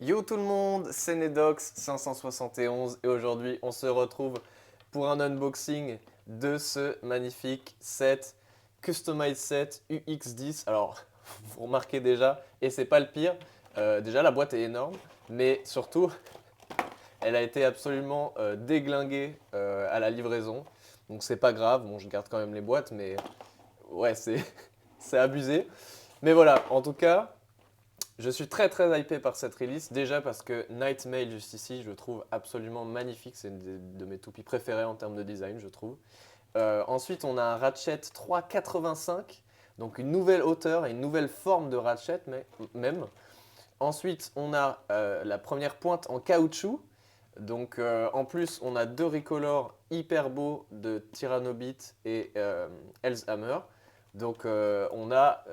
Yo tout le monde, c'est Nedox571 et aujourd'hui on se retrouve pour un unboxing de ce magnifique set Customized Set UX10. Alors, vous remarquez déjà, et c'est pas le pire, déjà la boîte est énorme, mais surtout elle a été absolument déglinguée à la livraison. Donc c'est pas grave, bon je garde quand même les boîtes, mais ouais c'est abusé. Mais voilà, en tout cas, je suis très très hypé par cette release, déjà parce que Nightmail juste ici, je le trouve absolument magnifique, c'est une de mes toupies préférées en termes de design, je trouve. Ensuite, on a un Ratchet 385, donc une nouvelle hauteur et une nouvelle forme de Ratchet même. Ensuite, on a la première pointe en caoutchouc. Donc en plus, on a deux recolors hyper beaux de Tyrannobit et Hellshammer. Donc on a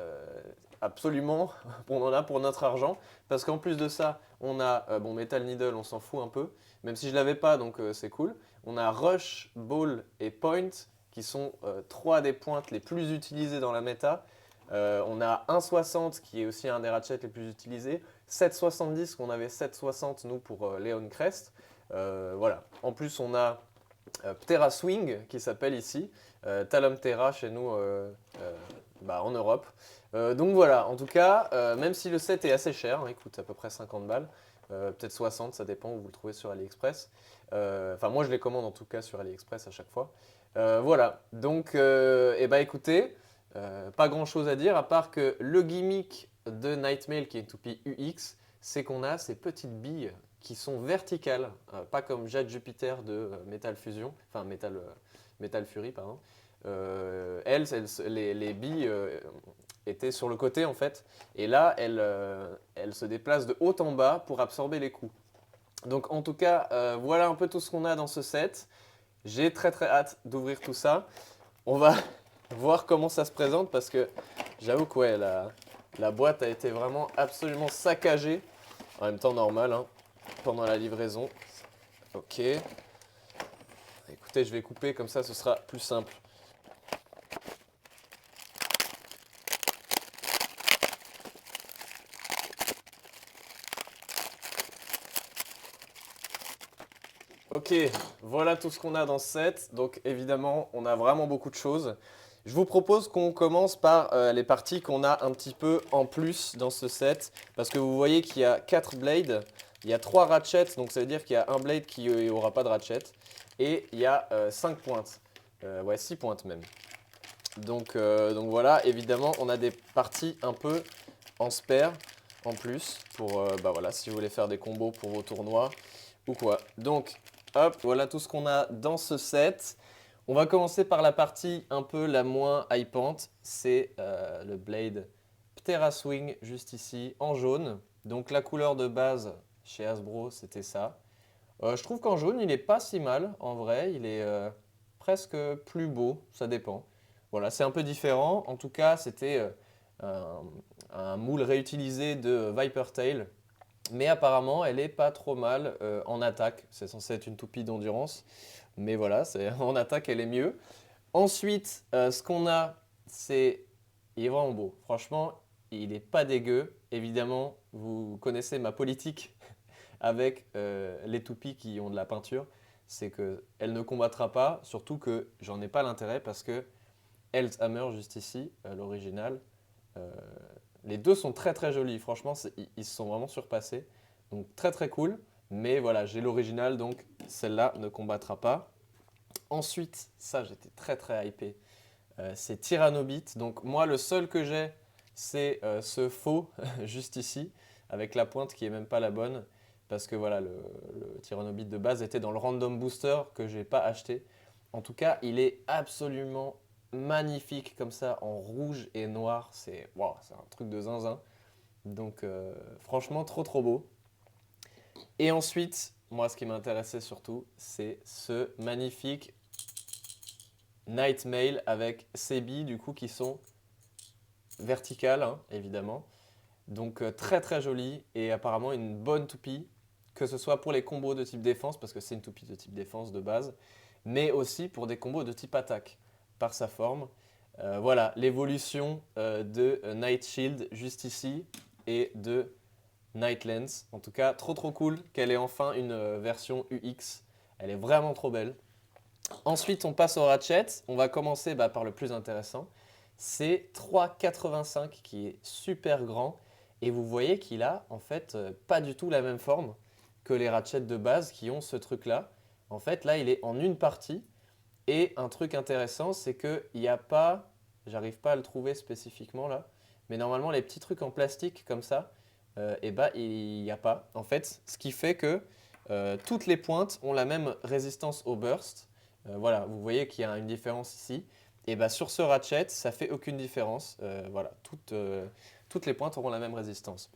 absolument, on en a pour notre argent. Parce qu'en plus de ça, on a, bon Metal Needle, on s'en fout un peu. Même si je l'avais pas, donc c'est cool. On a Rush, Ball et Point, qui sont trois des pointes les plus utilisées dans la méta. On a 1,60 qui est aussi un des ratchets les plus utilisés. 7,70 qu'on avait 7,60 nous pour Leon Crest. Voilà. En plus, on a Ptera Swing qui s'appelle ici, Talum Terra chez nous en Europe. Donc voilà, en tout cas, même si le set est assez cher, hein, il coûte à peu près 50 balles, peut-être 60, ça dépend où vous le trouvez sur AliExpress. Enfin, moi je les commande en tout cas sur AliExpress à chaque fois. Voilà, donc écoutez, pas grand chose à dire à part que le gimmick de Nightmail qui est une toupie UX, c'est qu'on a ces petites billes qui sont verticales, pas comme Jet Jupiter de Metal Fusion, enfin Metal Fury, pardon. Les billes étaient sur le côté en fait, et là elles se déplacent de haut en bas pour absorber les coups. Donc en tout cas, voilà un peu tout ce qu'on a dans ce set. J'ai très très hâte d'ouvrir tout ça. On va voir comment ça se présente parce que j'avoue que ouais, la boîte a été vraiment absolument saccagée. En même temps normal, hein, pendant la livraison. Ok. Écoutez, je vais couper comme ça, ce sera plus simple. Ok, voilà tout ce qu'on a dans ce set. Donc évidemment, on a vraiment beaucoup de choses. Je vous propose qu'on commence par les parties qu'on a un petit peu en plus dans ce set. Parce que vous voyez qu'il y a 4 blades, il y a 3 ratchets, donc ça veut dire qu'il y a un blade qui n'aura pas de ratchet. Et il y a 5 pointes. Ouais, 6 pointes même. Donc voilà, évidemment, on a des parties un peu en spare en plus pour voilà, si vous voulez faire des combos pour vos tournois ou quoi. Donc hop, voilà tout ce qu'on a dans ce set. On va commencer par la partie un peu la moins hypante, c'est le Blade Ptera Swing juste ici en jaune. Donc la couleur de base chez Hasbro c'était ça. Je trouve qu'en jaune il est pas si mal en vrai, il est presque plus beau, ça dépend. Voilà, c'est un peu différent. En tout cas, c'était un moule réutilisé de Viper Tail. Mais apparemment, elle est pas trop mal en attaque. C'est censé être une toupie d'endurance. Mais voilà, en attaque, elle est mieux. Ensuite, ce qu'on a, c'est... Il est vraiment beau. Franchement, il n'est pas dégueu. Évidemment, vous connaissez ma politique avec les toupies qui ont de la peinture. C'est qu'elle ne combattra pas, surtout que j'en ai pas l'intérêt parce que Hellshammer, juste ici, l'original. Euh, les deux sont très très jolis, franchement, ils se sont vraiment surpassés. Donc très très cool. Mais voilà, j'ai l'original, donc celle-là ne combattra pas. Ensuite, ça j'étais très très hypé, c'est Tyrannobit. Donc moi le seul que j'ai, c'est ce faux juste ici, avec la pointe qui est même pas la bonne. Parce que voilà, le Tyrannobit de base était dans le Random Booster que j'ai pas acheté. En tout cas, il est absolument magnifique comme ça, en rouge et noir. C'est wow, c'est un truc de zinzin. Donc franchement, trop trop beau. Et ensuite, moi ce qui m'intéressait surtout, c'est ce magnifique Nightmail avec ces billes du coup qui sont verticales, hein, évidemment. Donc très très joli et apparemment une bonne toupie, que ce soit pour les combos de type défense, parce que c'est une toupie de type défense de base, mais aussi pour des combos de type attaque, par sa forme. Voilà, l'évolution de Night Shield juste ici et de Nightlands. En tout cas, trop cool qu'elle ait enfin une version UX. Elle est vraiment trop belle. Ensuite, on passe au ratchet. On va commencer par le plus intéressant. C'est 3,85 qui est super grand. Et vous voyez qu'il a en fait pas du tout la même forme que les ratchets de base qui ont ce truc-là. En fait, là, il est en une partie. Et un truc intéressant, c'est qu'il n'y a pas, j'arrive pas à le trouver spécifiquement là, mais normalement, les petits trucs en plastique comme ça, il n'y a pas. En fait, ce qui fait que toutes les pointes ont la même résistance au burst. Voilà, vous voyez qu'il y a une différence ici. Et sur ce ratchet, ça fait aucune différence. Voilà, toutes les pointes auront la même résistance.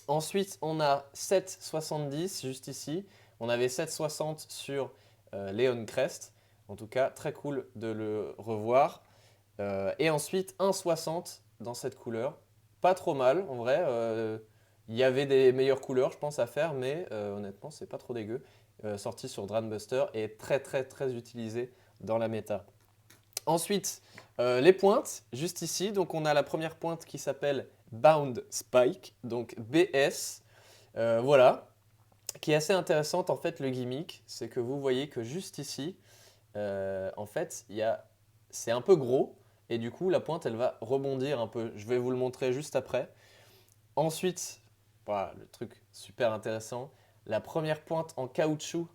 Ensuite, on a 7,70 juste ici. On avait 7,60 sur Leon Crest. En tout cas, très cool de le revoir. Et ensuite, 1,60 dans cette couleur. Pas trop mal, en vrai. Il y avait des meilleures couleurs, je pense, à faire, mais honnêtement, c'est pas trop dégueu. Sorti sur Drambuster et très utilisé dans la méta. Ensuite, les pointes, juste ici. Donc, on a la première pointe qui s'appelle Bound Spike, donc BS. Voilà, qui est assez intéressante en fait le gimmick, c'est que vous voyez que juste ici, en fait, c'est un peu gros et du coup la pointe elle va rebondir un peu. Je vais vous le montrer juste après. Ensuite, voilà, le truc super intéressant, la première pointe en caoutchouc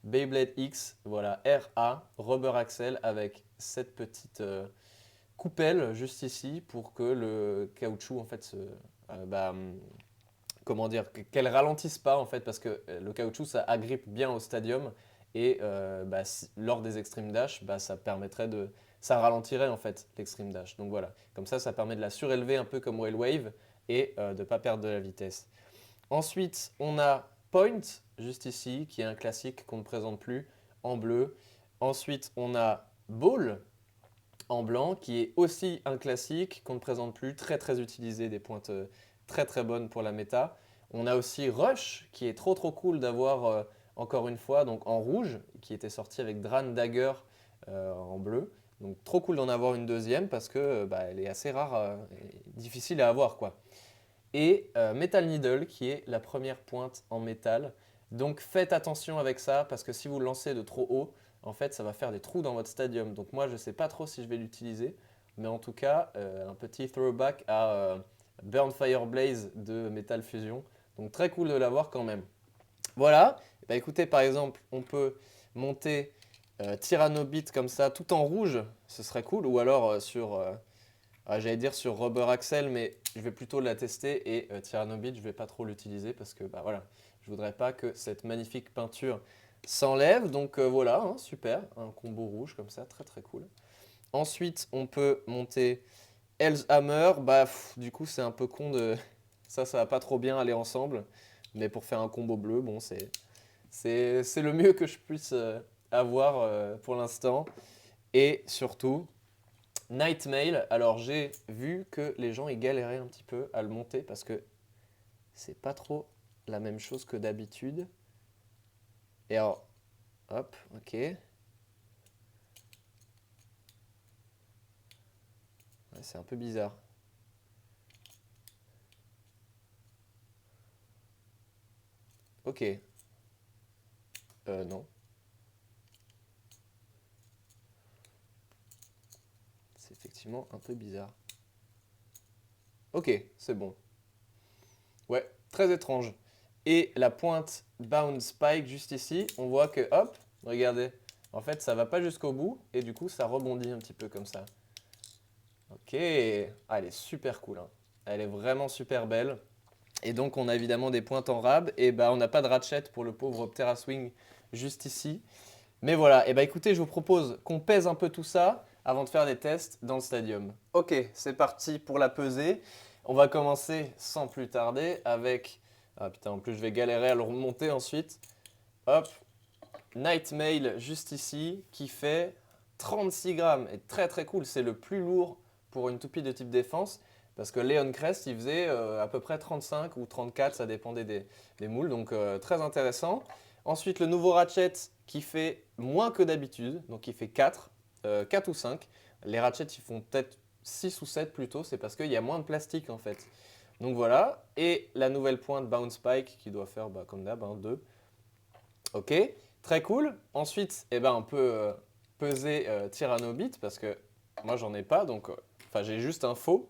Beyblade X, voilà, RA, rubber axle avec cette petite coupelle juste ici pour que le caoutchouc en fait comment dire, qu'elle ralentisse pas en fait parce que le caoutchouc ça agrippe bien au stadium et lors des extreme dash ça ralentirait en fait l'extreme dash. Donc voilà, comme ça permet de la surélever un peu comme Whale Wave et de ne pas perdre de la vitesse. Ensuite on a Point juste ici qui est un classique qu'on ne présente plus en bleu. Ensuite on a Ball en blanc qui est aussi un classique qu'on ne présente plus, très utilisé, des pointes très bonnes pour la méta. On a aussi Rush qui est trop cool d'avoir encore une fois donc en rouge qui était sorti avec Dran Dagger en bleu. Donc trop cool d'en avoir une deuxième parce que elle est assez rare et difficile à avoir quoi. Et Metal Needle qui est la première pointe en métal. Donc faites attention avec ça parce que si vous le lancez de trop haut, en fait ça va faire des trous dans votre stadium. Donc moi je ne sais pas trop si je vais l'utiliser, mais en tout cas un petit throwback à Burn Fire Blaze de Metal Fusion. Donc très cool de l'avoir quand même. Voilà, écoutez par exemple on peut monter Tyrannobit comme ça tout en rouge, ce serait cool, ou alors j'allais dire sur Rubber Axle, mais je vais plutôt la tester et Tyrannobit, je ne vais pas trop l'utiliser parce que voilà, je ne voudrais pas que cette magnifique peinture s'enlève. Donc voilà, hein, super, un combo rouge comme ça, très cool. Ensuite, on peut monter Hell's Hammer. Du coup, c'est un peu con de... Ça va pas trop bien aller ensemble. Mais pour faire un combo bleu, bon, c'est le mieux que je puisse avoir pour l'instant. Et surtout, Nightmail, alors j'ai vu que les gens ils galéraient un petit peu à le monter parce que c'est pas trop la même chose que d'habitude. Et alors, hop, ok. Ouais, c'est un peu bizarre. Ok. Non. C'est effectivement un peu bizarre. Ok, c'est bon. Ouais, très étrange. Et la pointe Bound Spike juste ici, on voit que, hop, regardez. En fait, ça va pas jusqu'au bout et du coup, ça rebondit un petit peu comme ça. Ok. Ah, elle est super cool, hein. Elle est vraiment super belle. Et donc, on a évidemment des pointes en rab. Et on n'a pas de ratchet pour le pauvre Ptera Swing juste ici. Mais voilà, et écoutez, je vous propose qu'on pèse un peu tout ça avant de faire des tests dans le stadium. Ok, c'est parti pour la pesée. On va commencer sans plus tarder avec... Ah putain, en plus je vais galérer à le remonter ensuite. Hop, Nightmail juste ici qui fait 36 grammes. Et très cool, c'est le plus lourd pour une toupie de type défense. Parce que Leon Crest, il faisait à peu près 35 ou 34, ça dépendait des moules. Donc très intéressant. Ensuite, le nouveau ratchet qui fait moins que d'habitude, donc il fait 4, 4 ou 5. Les ratchets, ils font peut-être 6 ou 7 plutôt, c'est parce qu'il y a moins de plastique en fait. Donc voilà, et la nouvelle pointe Bounce Spike qui doit faire comme d'hab, 2. Ok, très cool. Ensuite, on peut peser Tyrannobit parce que moi j'en ai pas, donc j'ai juste un faux.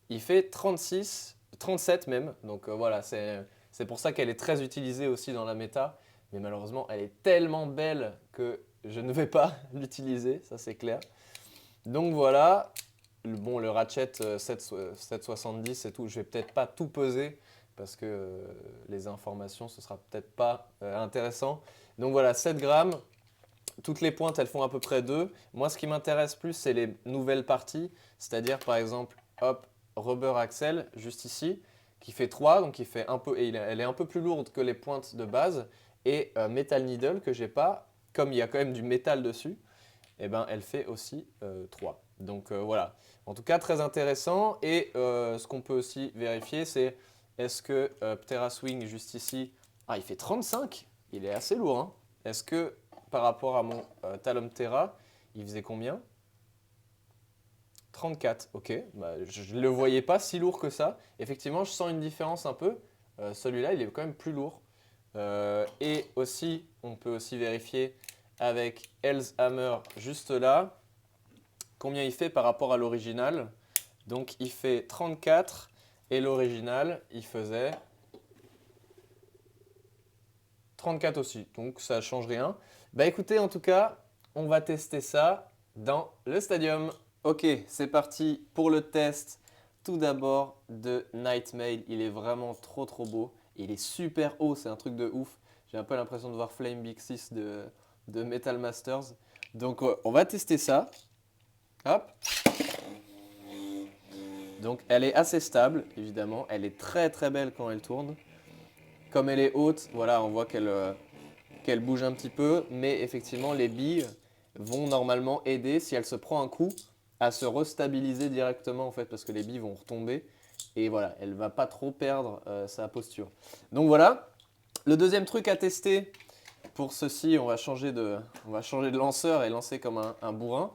Il fait 36, 37 même, donc voilà, c'est pour ça qu'elle est très utilisée aussi dans la méta. Mais malheureusement, elle est tellement belle que je ne vais pas l'utiliser, ça c'est clair. Donc voilà, le ratchet 770 et tout, je vais peut-être pas tout peser parce que les informations, ce sera peut-être pas intéressant. Donc voilà, 7 grammes, toutes les pointes, elles font à peu près 2. Moi, ce qui m'intéresse plus, c'est les nouvelles parties, c'est-à-dire par exemple, hop, rubber axle, juste ici, qui fait 3, donc elle est un peu plus lourde que les pointes de base, et metal needle que j'ai pas, comme il y a quand même du métal dessus, elle fait aussi 3. Donc voilà, en tout cas très intéressant. Et ce qu'on peut aussi vérifier, c'est est-ce que Ptera Swing juste ici, il fait 35, il est assez lourd. Hein. Est-ce que par rapport à mon Talon Terra, il faisait combien? 34, ok. Je ne le voyais pas si lourd que ça. Effectivement, je sens une différence un peu. Celui-là, il est quand même plus lourd. Et aussi, on peut aussi vérifier avec Hell's Hammer juste là, combien il fait par rapport à l'original. Donc il fait 34 et l'original, il faisait 34 aussi. Donc ça ne change rien. Écoutez, en tout cas, on va tester ça dans le stadium. Ok, c'est parti pour le test. Tout d'abord de Nightmail. Il est vraiment trop beau. Il est super haut, c'est un truc de ouf. J'ai un peu l'impression de voir Flame Big 6 de Metal Masters. Donc on va tester ça. Hop. Donc elle est assez stable, évidemment. Elle est très belle quand elle tourne. Comme elle est haute, voilà, on voit qu'elle bouge un petit peu. Mais effectivement, les billes vont normalement aider, si elle se prend un coup, à se restabiliser directement en fait, parce que les billes vont retomber. Et voilà, elle ne va pas trop perdre sa posture. Donc voilà. Le deuxième truc à tester, pour ceci, on va changer de lanceur et lancer comme un bourrin.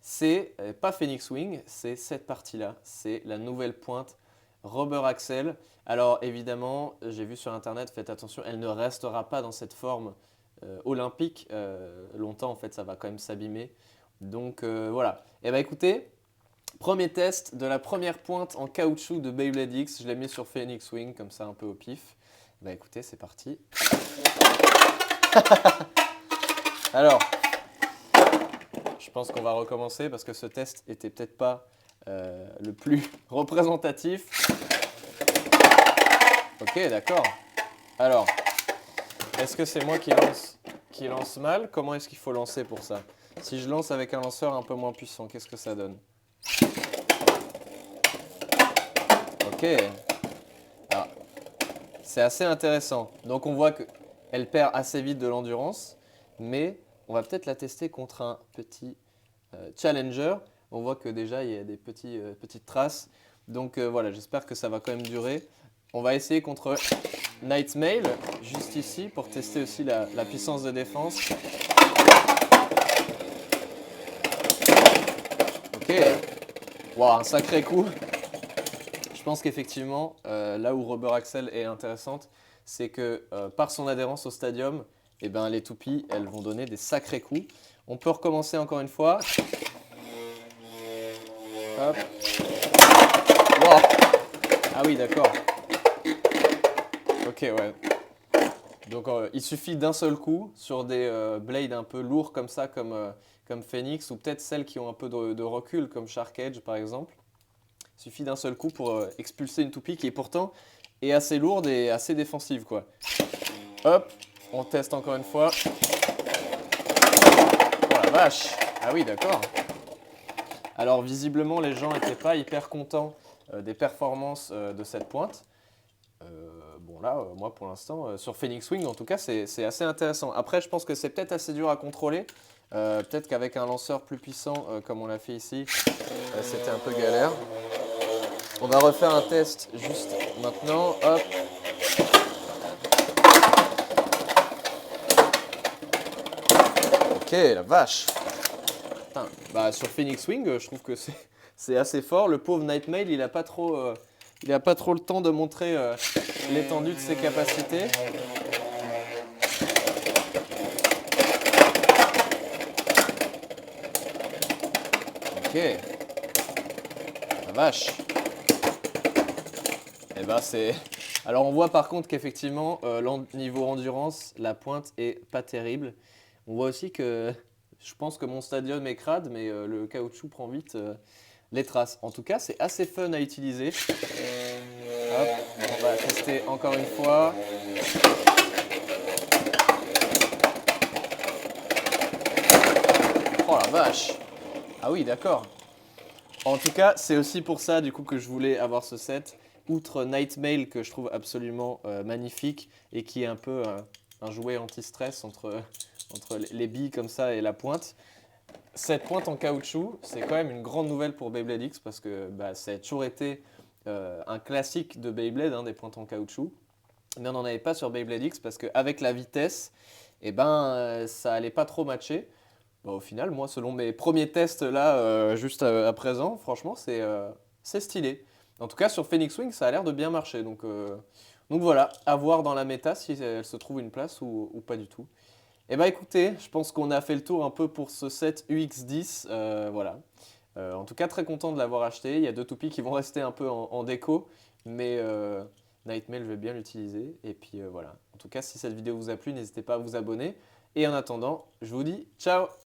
C'est pas Phoenix Wing, c'est cette partie-là. C'est la nouvelle pointe Rubber Axle. Alors évidemment, j'ai vu sur internet, faites attention, elle ne restera pas dans cette forme olympique longtemps. En fait, ça va quand même s'abîmer. Donc voilà. Et écoutez, premier test de la première pointe en caoutchouc de Beyblade X. Je l'ai mis sur Phoenix Wing, comme ça un peu au pif. Écoutez, c'est parti. Alors, je pense qu'on va recommencer parce que ce test était peut-être pas le plus représentatif. Ok, d'accord. Alors, est-ce que c'est moi qui lance mal? Comment est-ce qu'il faut lancer pour ça? Si je lance avec un lanceur un peu moins puissant, qu'est-ce que ça donne? Ok. Alors, c'est assez intéressant. Donc on voit qu'elle perd assez vite de l'endurance, mais on va peut-être la tester contre un petit challenger. On voit que déjà il y a des petites traces. Donc voilà, j'espère que ça va quand même durer. On va essayer contre Nightmail, juste ici, pour tester aussi la puissance de défense. Ok. Wow, un sacré coup. Je pense qu'effectivement, là où Rubber Axle est intéressante, c'est que par son adhérence au stadium, les toupies, elles vont donner des sacrés coups. On peut recommencer encore une fois. Hop. Wow. Ah oui, d'accord. Ok, ouais. Donc il suffit d'un seul coup sur des blades un peu lourds comme ça, comme Phoenix, ou peut-être celles qui ont un peu de recul, comme Shark Edge par exemple. Il suffit d'un seul coup pour expulser une toupie qui est pourtant assez lourde et assez défensive, quoi. Hop, on teste encore une fois. Oh la vache! Ah oui, d'accord. Alors visiblement, les gens n'étaient pas hyper contents des performances de cette pointe. Bon là, moi pour l'instant, sur Phoenix Wing en tout cas, c'est assez intéressant. Après, je pense que c'est peut-être assez dur à contrôler. Peut-être qu'avec un lanceur plus puissant, comme on l'a fait ici, c'était un peu galère. On va refaire un test juste maintenant. Hop. Ok, la vache. Putain. Sur Phoenix Wing, je trouve que c'est assez fort. Le pauvre Nightmail, il n'a pas trop Il n'a pas trop le temps de montrer l'étendue de ses capacités. Ok. La vache. Et ben c'est... Alors on voit par contre qu'effectivement, niveau endurance, la pointe est pas terrible. On voit aussi que je pense que mon stadium est crade, mais le caoutchouc prend vite les traces. En tout cas, c'est assez fun à utiliser. Hop, on va tester encore une fois. Oh la vache! Ah oui, d'accord. En tout cas, c'est aussi pour ça du coup que je voulais avoir ce set. Outre Nightmail que je trouve absolument magnifique et qui est un peu un jouet anti-stress entre les billes comme ça et la pointe. Cette pointe en caoutchouc, c'est quand même une grande nouvelle pour Beyblade X parce que bah, ça a toujours été un classique de Beyblade, hein, des pointes en caoutchouc. Mais on n'en avait pas sur Beyblade X parce qu'avec la vitesse, eh ben, ça allait pas trop matcher. Bah, au final, moi, selon mes premiers tests là, juste à présent, franchement, c'est stylé. En tout cas, sur Phoenix Wing, ça a l'air de bien marcher. Donc voilà, à voir dans la méta si elle se trouve une place ou pas du tout. Eh bah écoutez, je pense qu'on a fait le tour un peu pour ce set UX10. Voilà. En tout cas, très content de l'avoir acheté. Il y a deux toupies qui vont rester un peu en déco, mais Nightmail, je vais bien l'utiliser. Et puis voilà. En tout cas, si cette vidéo vous a plu, n'hésitez pas à vous abonner. Et en attendant, je vous dis ciao!